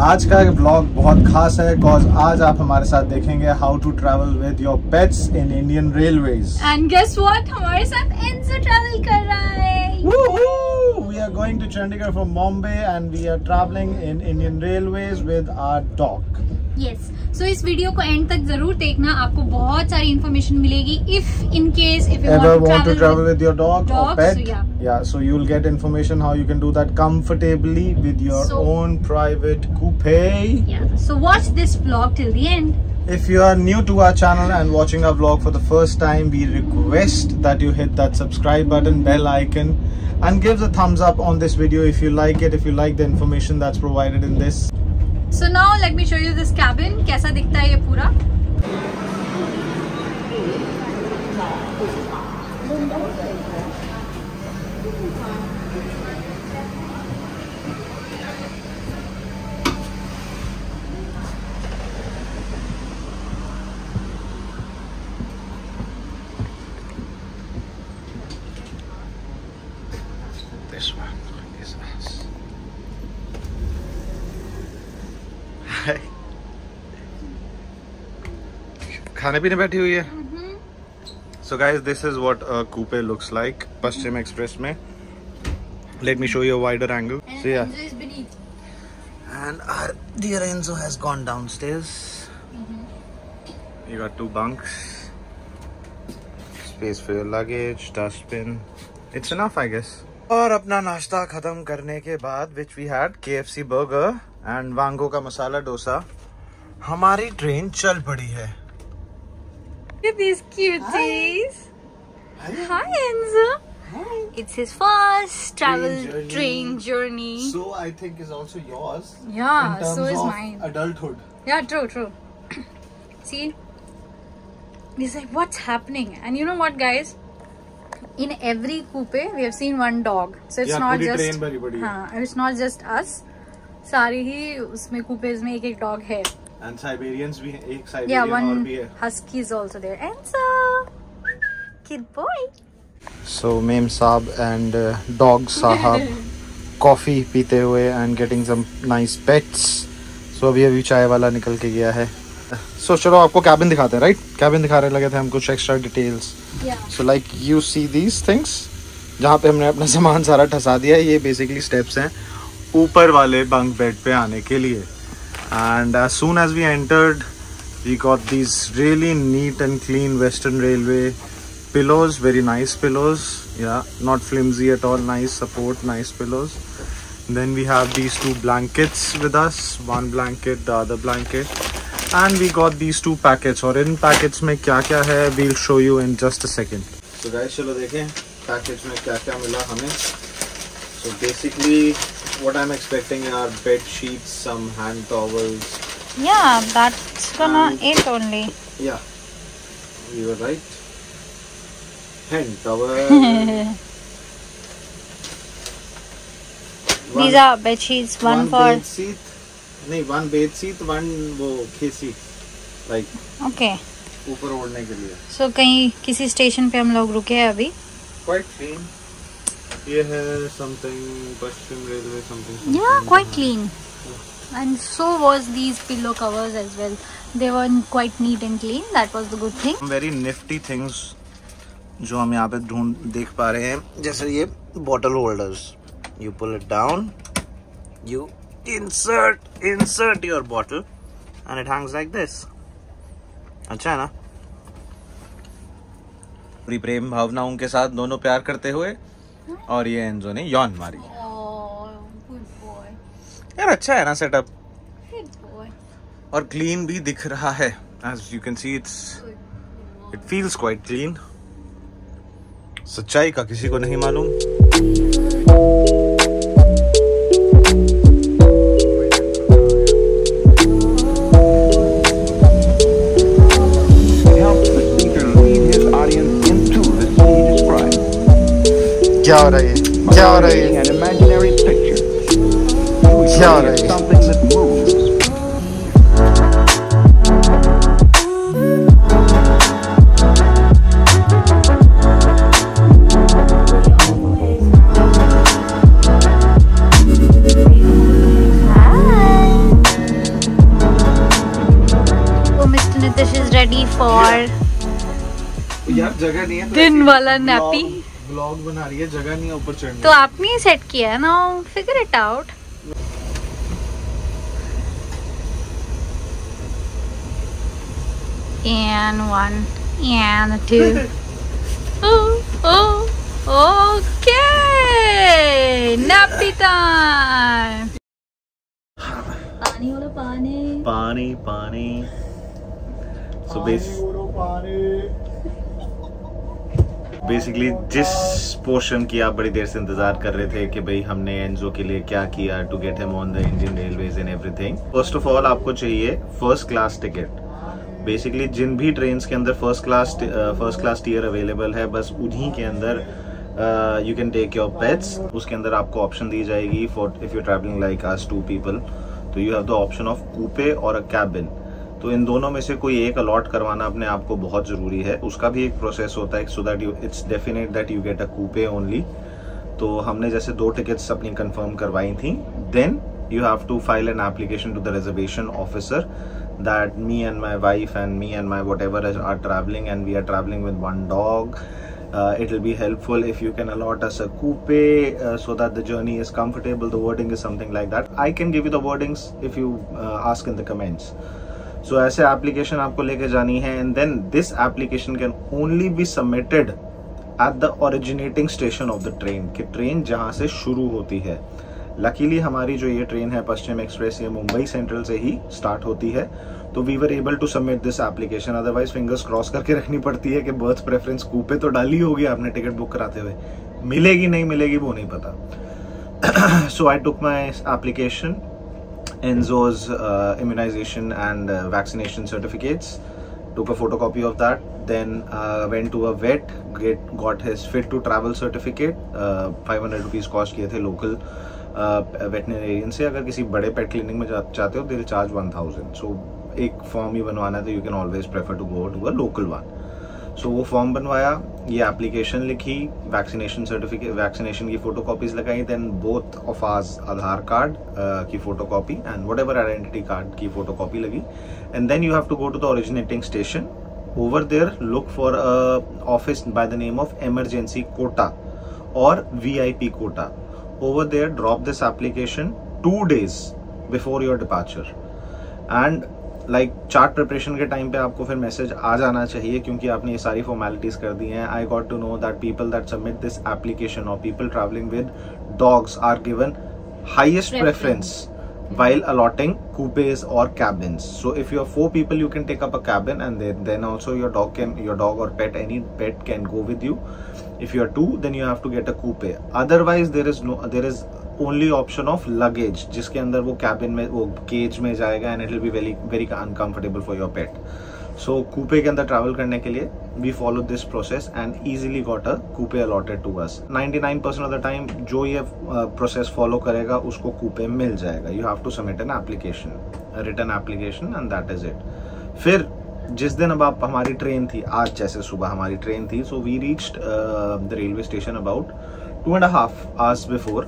आज का ब्लॉग बहुत खास है बिकॉज आज आप हमारे साथ देखेंगे how to travel with your pets in Indian railways. And guess what, हमारे साथ एंजो ट्रैवल कर रहा है। We are going to Chandigarh from Bombay and we are traveling in Indian Railways with our dog. Yes. So इस video को and तक जरूर देखना, आपको बहुत सारी इन्फॉर्मेशन मिलेगी। If in case if you want to travel with your dog or pet, so you will get information how you can do that comfortably with your own private coupe. Yeah. So watch this vlog till the end. If you are new to our channel and watching our vlog for the first time, we request that you hit that subscribe button, bell icon, and give a thumbs up on this video if you like it, if you like the information that's provided in this. So now let me show you this cabin. कैसा दिखता है ये पूरा? This one is us. खाने पीने बैठी हुई है। So guys, this is what a coupe looks like Paschim Express में। Let me show you a wider angle. So yeah, Enzo is beneath. and our dear Enzo has gone downstairs. You got 2 bunks, space for your luggage, dustbin. It's enough, I guess. और अपना नाश्ता खत्म करने के बाद which we had KFC burger and वांगो का मसाला डोसा, हमारी train चल पड़ी है। Look at these cuties. Hi Enzo. Hi. It's his first train journey. So I think is also yours. Yeah, in terms so is of mine. Adulthood. Yeah, true. See, he's like, what's happening? And you know what, guys? In every coupe, we have seen one dog. So it's not just. train भरी पड़ी है। It's not just us. सारी ही उसमें coupes में एक dog है। And Siberians भी एक Siberian Yeah, और one भी है। husky is also there. And so, kid boy. So Mem Saab and dog Sahab coffee पीते हुए and getting some nice pets. So अभी चाय वाला निकल के गया है। So चलो आपको cabin दिखाते हैं, right? Cabin दिखाने लगे थे हम कुछ extra details. Yeah. So like you see these things, जहाँ पे हमने अपना सामान सारा ठसा दिया है, ये basically steps हैं ऊपर वाले bunk bed पे आने के लिए। And as soon as we entered, we got these really neat and clean Western Railway pillows, very nice pillows. Yeah, not flimsy at all, nice support, nice pillows. Then we have these 2 blankets with us, one blanket, the other blanket. And we got these 2 packets. और इन packets में क्या क्या है, we'll show you in just a second. So guys, चलो देखें packets में क्या क्या मिला हमें. So basically, what I'm expecting are bed sheets, some hand towels. Yeah, that's gonna it only. Yeah, you were right. Hand towel. These are bed sheets. One for bed sheet. नहीं, one bed sheet, one वो खेसी, like. Okay. ऊपर ओढ़ने के लिए। So कहीं किसी station पे हम लोग रुके हैं अभी। Quite clean. ये है something Paschim Railway something. Yeah, quite clean. And so was these pillow covers as well. They were quite neat and clean. That was the good thing. Very nifty things जो हम यहाँ पे देख पा रहे हैं, जैसे ये bottle holders. You pull it down, you insert your bottle, and it hangs like this. अच्छा है ना? पूरी प्रेम भावनाओं के साथ दोनों प्यार करते हुए, और ये एंजो ने यौन मारी। Good boy. यार अच्छा है ना सेटअप, Good boy. और क्लीन भी दिख रहा है। As you can see, it feels quite clean. सच्चाई का किसी को नहीं मालूम। क्या हो रहा है? क्या हो रहा है? क्या हो रहा है? ready for यार जगह नहीं है तो दिन वाला नैपी। ब्लॉग बना रही है, जगह नहीं है ऊपर चढ़ने। तो आपने ही सेट किया है ना, figure it out. And 1 and 2 okay, nappy time। पानी वाला पानी पानी। So बेसिकली जिस पोर्शन की आप बड़ी देर से इंतजार कर रहे थे कि भाई हमने एंजो के लिए क्या किया to get him on the Indian railways and everything. First of all आपको चाहिए फर्स्ट क्लास टिकट। बेसिकली जिन भी ट्रेन के अंदर फर्स्ट क्लास टियर अवेलेबल है, बस उन्हीं के अंदर you can take your pets. उसके अंदर आपको ऑप्शन दी जाएगी for if you traveling like us 2 people, तो you have the option of coupe और अ कैबिन। तो इन दोनों में से कोई एक अलॉट करवाना अपने आप को बहुत जरूरी है। उसका भी एक प्रोसेस होता है, so that you it's definite that you get a coupe only. तो हमने जैसे 2 टिकट्स अपनी कंफर्म करवाई थी, then you have to file an application to the reservation officer that me and my wife and me and my whatever are traveling, and we are traveling with 1 dog. It will be helpful if you can allot us a coupe so that the journey is comfortable. The wording is something like that. I can give you the wordings if you ask in the comments. So ऐसे application आपको लेके जानी है, and then this application can only be submitted at the originating station of the train, कि train जहाँ से शुरू होती है। लकीली हमारी जो ये ट्रेन है पश्चिम एक्सप्रेस, ये मुंबई सेंट्रल से ही स्टार्ट होती है, तो we were able to submit this application. Otherwise fingers cross करके रखनी पड़ती है कि बर्थ प्रेफरेंस कूपे तो डाली होगी आपने टिकट बुक कराते हुए, मिलेगी नहीं मिलेगी वो नहीं पता। So I took my application, Enzo's immunization and vaccination certificates, took a photocopy of that, then went to a vet, got his fit to travel certificate, 500 rupees cost किए थे local वेटनरियन से। अगर किसी बड़े पेट क्लिनिक में चाहते हो, they will charge 1000। सो एक फॉर्म ही बनवाना है, तो you can always prefer to go to a local one. So वो फॉर्म बनवाया, ये एप्लीकेशन लिखी, वैक्सीनेशन सर्टिफिकेट, वैक्सीनेशन की फोटोकॉपीज लगाई, then both of ours Aadhaar card की photocopy and whatever identity card की फोटोकॉपी लगी, and then you have to go to the originating station. Over there look for a office by the name of emergency quota और VIP कोटा। Over there, drop this application 2 days before your departure, and like chart preparation के time पे आपको फिर message आ जाना चाहिए, क्योंकि आपने ये सारी फॉर्मेलिटीज कर दी हैं। I got to know that people that submit this application और people traveling with dogs are given highest preference while allotting coupes or cabins. So if you are 4 people, you can take up a cabin, and then also your dog or pet, any pet can go with you. If you are 2, then you have to get a coupe. Otherwise there is only option of luggage, जिसके अंदर वो cabin में, वो cage में जाएगा, and it will be very very uncomfortable for your pet. So coupe के अंदर travel करने के लिए we followed this process and easily got a coupe allotted to us. 99% of the time जो ये process follow करेगा उसको coupe मिल जाएगा. You have to submit an application, a written application, and that is it. फिर जिस दिन अब आप हमारी ट्रेन थी, आज जैसे सुबह हमारी ट्रेन थी, so we reached the railway station about 2.5 hours before.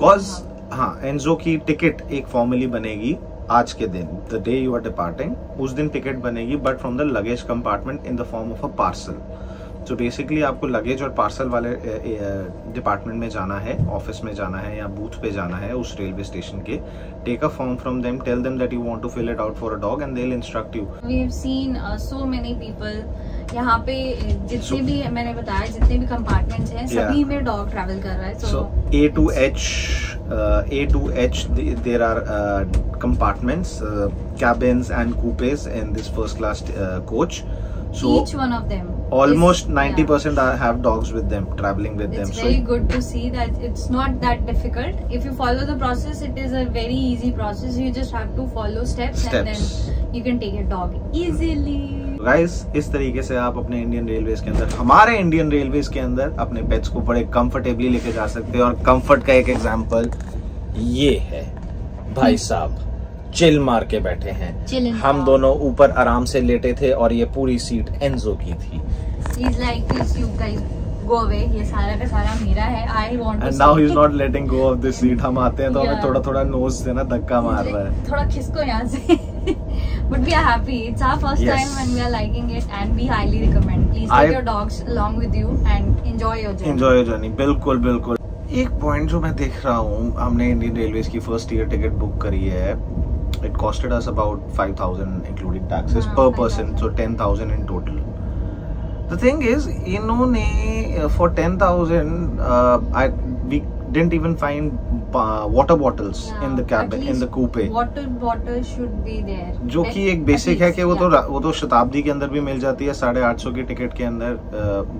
Cause हाँ, एंजो की टिकट एक फॉर्मली बनेगी आज के दिन, the day you are departing, उस दिन टिकट बनेगी, but from the luggage compartment in the form of a parcel. So basically आपको लगेज और पार्सल वाले डिपार्टमेंट में जाना है, ऑफिस में जाना है या बूथ पे जाना है उस रेलवे स्टेशन के। Take a form from them, tell them that you want to fill it out for a dog, and they will instruct you. We have seen so many people, यहाँ पे जितने भी मैंने बताया, जितने भी कंपार्टमेंट्स हैं सभी में डॉग ट्रैवल कर रहा है। सो A to H there are compartments, cabins and coupes in this first class coach. So each one of them, almost 90% have dogs with them, traveling with them. It's very good to see that it's not that difficult. If you follow the process, it is a very easy process. You just have to follow steps. And then you can take your dog easily. Guys, इस तरीके से आप अपने Indian railways के अंदर, हमारे Indian railways के अंदर अपने पेट्स को बड़े कंफर्टेबली लेके जा सकते हैं। और कंफर्ट का एक एग्जांपल ये है, भाई साहब चिल मार के बैठे हैं, हम दोनों ऊपर आराम से लेटे थे और ये पूरी सीट एंजो की थी। He's like this, you guys go away, ये सारा का सारा मेरा है, I want to. And now he's not letting go of this seat. हम आते हैं तो हमें थोड़ा थोड़ा नोज से ना धक्का मार रहा है, थोड़ा खिसको यहाँ से। But we are happy. It's our first time and we are liking it and we highly recommend. Please take your dogs along with you and enjoy your journey. Enjoy your journey. बिल्कुल बिल्कुल. एक point जो मैं देख रहा हूँ, हमने Indian railways की फर्स्ट ईयर टिकट बुक करी है. It costed us about 5,000 including taxes per person, so 10,000 in total. The thing is, इन्होंने for 10,000 we didn't even find water bottles in the cabin, in the coupe. Water bottles should be there. जो कि एक basic है कि वो तो शताब्दी के अंदर भी मिल जाती है. 850 की टिकट के अंदर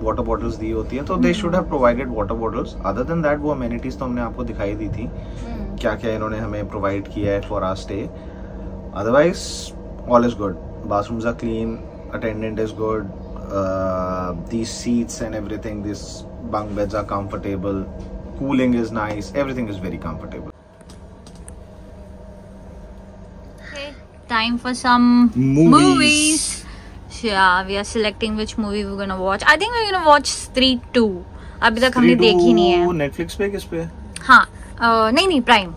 वाटर बॉटल्स दी होती है, तो they should have provided water bottles. Other than that वो अमेनिटीज तो हमने आपको दिखाई दी थी, क्या क्या इन्होंने हमें प्रोवाइड किया है for our stay. Otherwise all is good. Bathrooms are clean, attendant is good, these seats and everything, these bunk beds are comfortable, cooling is nice, everything is very comfortable. Okay, time for some movies. So yeah, we are selecting which movie we're gonna watch. I think we're gonna watch Street 2. अभी तक हमने देखी नहीं है. Netflix पे किस पे? हाँ, नहीं Prime.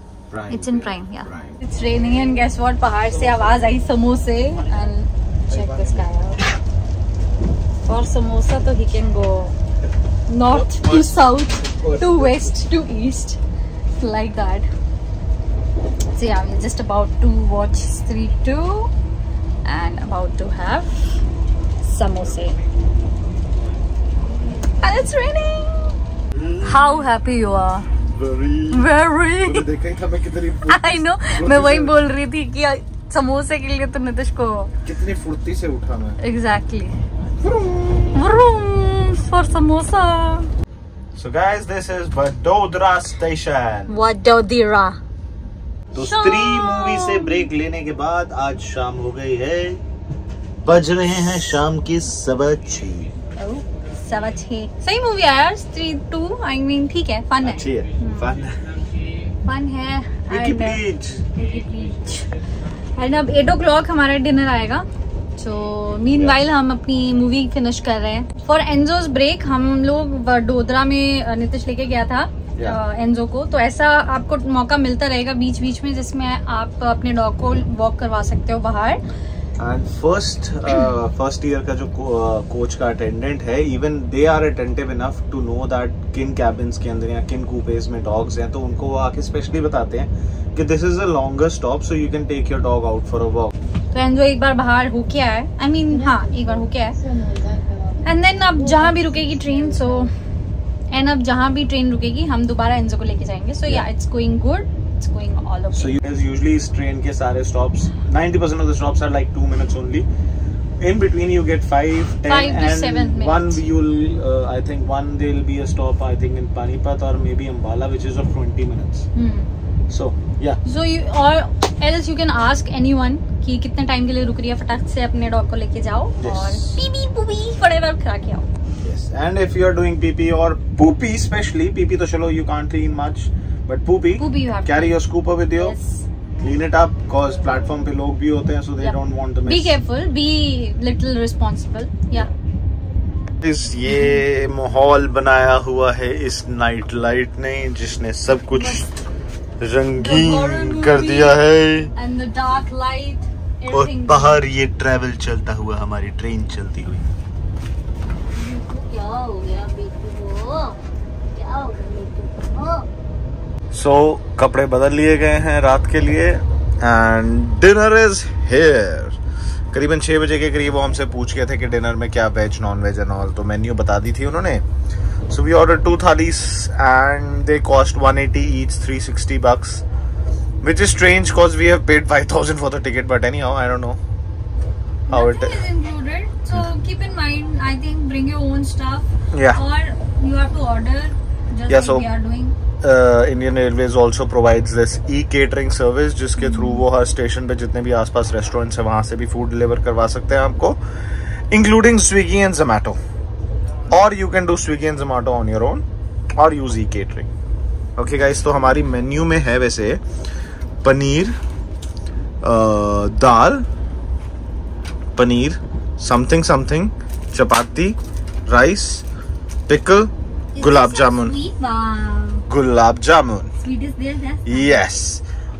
It's in Prime, yeah. It's raining and guess what? पहाड़ से आवाज आई समोसे and check this guy out. For samosa, so he can go north to south, to west to east, like that. So yeah, we're just about to watch Street 2 and about to have samosa. And it's raining. How happy you are? Very. I know. मैं वही बोल रही थी कि समोसे के लिए तो नितिश को कितनी फुर्ती से उठा मैं. Exactly. Vroom for samosa. So guys, this is Vadodara station. Vadodara. तो स्त्री मूवी से ब्रेक लेने के बाद आज शाम हो गई है. बज रहे हैं शाम के 6:15. 6:15. सही मूवी है यार. स्त्री 2 आई मीन ठीक है, फन है. अच्छी है, फन है. विकी प्लीज. एंड अब 8 o'clock हमारा डिनर आएगा. So meanwhile हम अपनी मूवी फिनिश कर रहे हैं. फॉर एंजोस ब्रेक हम लोग वडोदरा में नितिश लेके गया था एंजो को, तो ऐसा आपको मौका मिलता रहेगा बीच बीच में जिसमें आप अपने डॉग को वॉक करवा सकते हो बाहर. एंड फर्स्ट ईयर का जो कोच का अटेंडेंट है, even they are attentive enough to know that किन कैबिन्स के अंदर या किन कूपेज में डॉग्स हैं, तो उनको वो आके स्पेशली बताते हैं कि this is a longer stop so you can take your dog out for a walk. तो एंजो एक बार बाहर होके आया, आई मीन हाँ एक बार होके आया. एंड देन अब जहाँ भी रुकेगी ट्रेन, सो एंड अब जहाँ भी ट्रेन रुकेगी हम दोबारा एंजो को लेके जाएंगे. So yeah it's going good, it's going all okay. So usually इस ट्रेन के सारे stops 90% of the stops are like 2 minutes only. In between you get 5 to 7 minutes. One you'll I think one there will be a stop I think in Panipat or maybe Ambala which is of 20 minutes. So yeah. So you or else you can ask anyone कि कितने time के लिए रुक रही है, फटाक से अपने डॉग को लेके जाओ और पीपी पुपी whatever खा के आओ. Yes. And if you are doing pee or poopy, especially pee तो चलो you can't clean much, but poopy you have carry your scooper with you. Yes. Clean it up cause platform पे लोग भी होते हैं, so they don't want to miss. Be careful, be little responsible. Yeah. ये माहौल बनाया हुआ है इस नाइट लाइट ने जिसने सब कुछ रंगीन कर दिया है. And the dark light. और बाहर ये ट्रैवल चलता हुआ हमारी ट्रेन चलती हुई. क्या हो गया बेटू, क्या हो गया? So कपड़े बदल लिए गए हैं रात के लिए and dinner is here. करीबन 6 बजे के करीब वो हमसे पूछ गए थे कि डिनर में क्या veg non veg and all, तो मेन्यू बता दी थी उन्होंने. So we ordered 2 thalis and they cost 180 each, $360, which is strange because we have paid 5,000 for the ticket. But anyhow, I don't know how Nothing is included. So keep in mind, I think bring your own stuff. Yeah. Or you have to order. Just like we are doing. Indian Railways also provides this e-catering service जिसके through वो हर station पे जितने भी आसपास restaurants है वहां से भी फूड डिलीवर करवा सकते हैं आपको, including Swiggy and Zomato. Or you can do Swiggy and Zomato on your own or use e-catering. Okay guys, तो हमारी मेन्यू में है वैसे पनीर, दाल, पनीर, something, चपाती, rice, pickle, gulab jamun. Wow. Gulab jamun. Sweet is there, Yes.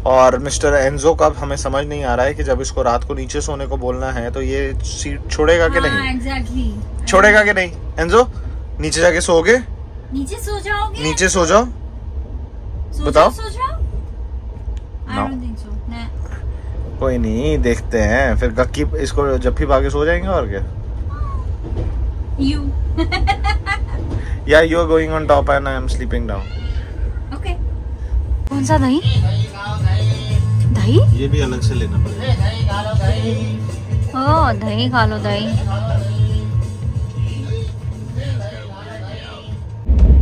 और मिस्टर एंजो का हमें समझ नहीं आ रहा है कि जब इसको रात को नीचे सोने को बोलना है तो ये सीट छोड़ेगा कि नहीं। एग्जैक्टली छोड़ेगा कि नहीं एंजो? नीचे जाके सोओगे? नीचे सो जाओगे? नीचे सो जाओ, बताओ। सो जाओ। I don't think so. Nah. कोई नहीं, देखते हैं फिर। गक्की इसको जप्फी पाके सो जाएंगे और क्या। You. Yeah, you are going on top and I am sleeping down. Okay. कौन सा दही? दही? ये भी अलग से लेना पड़ेगा। ओह, दही खा लो, दही।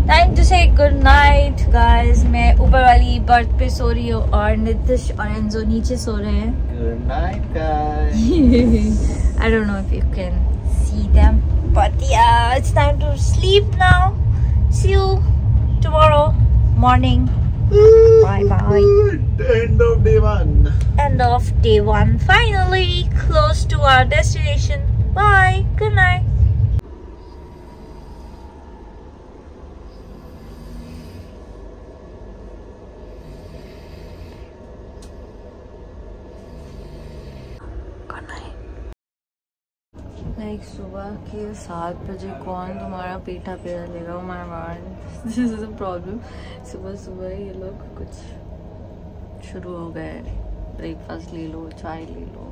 टाइम टू से गुड नाइट गाइस। मैं ऊपर वाली बर्थ पे सो रही हूँ और नितिश और एंजो नीचे सो रहे हैं। Good night guys. I don't know if you can see them, but yeah, it's time to sleep now. See you tomorrow morning. Bye bye. End of day 1. End of day 1. Finally close to our destination. Bye. Good night. Like सुबह के 7 बजे कौन तुम्हारा पेठा पेड़ा लेगा? Oh my God, this is a problem. सुबह सुबह ये लोग कुछ शुरू हो गए, ब्रेकफास्ट ले लो, चाय ले लो।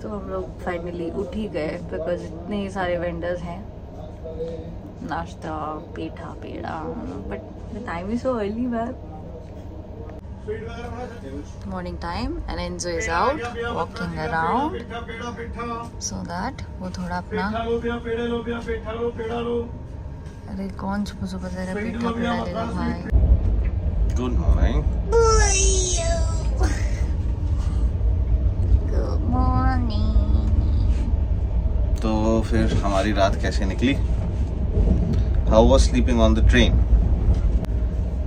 तो हम लोग फाइनली उठ ही गए बिकॉज इतने सारे वेंडर्स हैं, नाश्ता, पेठा पेड़ा। But the time is so early ma'am. Morning time and Enzo is out walking around so that वो थोड़ा अपना, अरे कौन छुपा छुपा तेरा पेठा पेड़ा ले रहा भाई। Good morning. Good morning. तो फिर हमारी रात कैसे निकली? How was sleeping on the train?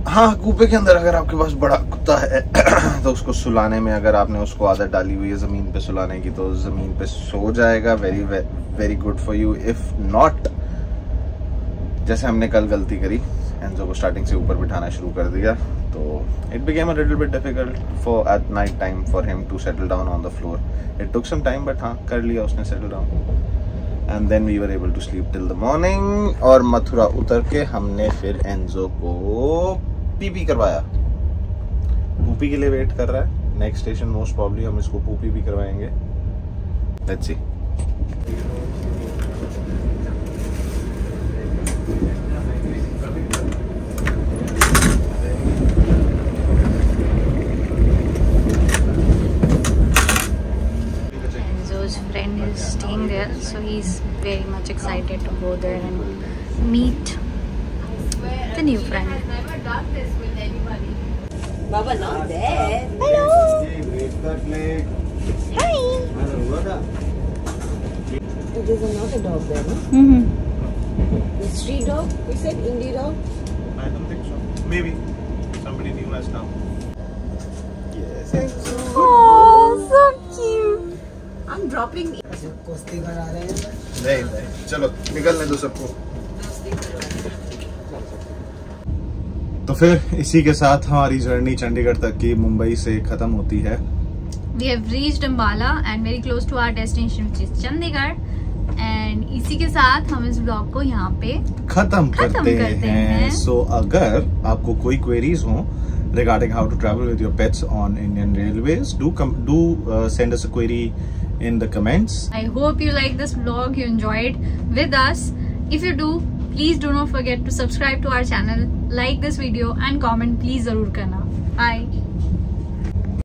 हाँ, कूपे के अंदर अगर आपके पास बड़ा कुत्ता है तो उसको सुलाने में, अगर आपने उसको आदत डाली हुई है ज़मीन पे सुलाने की, तो ज़मीन पे सो जाएगा। Very very good for you. If not, जैसे हमने कल गलती करी, एंजो को स्टार्टिंग से ऊपर बिठाना शुरू कर दिया, तो it became a little bit difficult for at night time for him to settle down on the floor. It took some time, but हाँ, कर लिया उसने settle down. And then we were able to sleep till the morning. और मथुरा उतर के हमने फिर Enzo को पीपी करवाया। पूपी के लिए वेट कर रहा है। नेक्स्ट स्टेशन मोस्ट प्रॉब्ली हम इसको पूपी भी करवाएंगे। Let's see. Enzo's friend is staying there, so he's very much excited to go there and meet the new friend. Baba, not there. Hello. Hi. There's another dog there, no? The street dog, we said indie dog. I don't think so. Maybe somebody new has come. Yes. Oh, so cute. I'm dropping. कुश्ती करा रहे हैं। नहीं, चलो निकलने दो सबको। तो फिर इसी के साथ हमारी जर्नी चंडीगढ़ तक की मुंबई से खत्म होती है। We have reached Ambala and very close to our destination which is Chandigarh. And इसी के साथ हम इस ब्लॉग को यहाँ पे खत्म करते हैं। सो अगर आपको कोई क्वेरीज हो regarding how to travel with your pets on Indian Railways, do send us a query in the comments. I hope you like this vlog, you enjoyed with us. If you do, please do not forget to subscribe to our channel, like this video and comment please जरूर करना। Bye.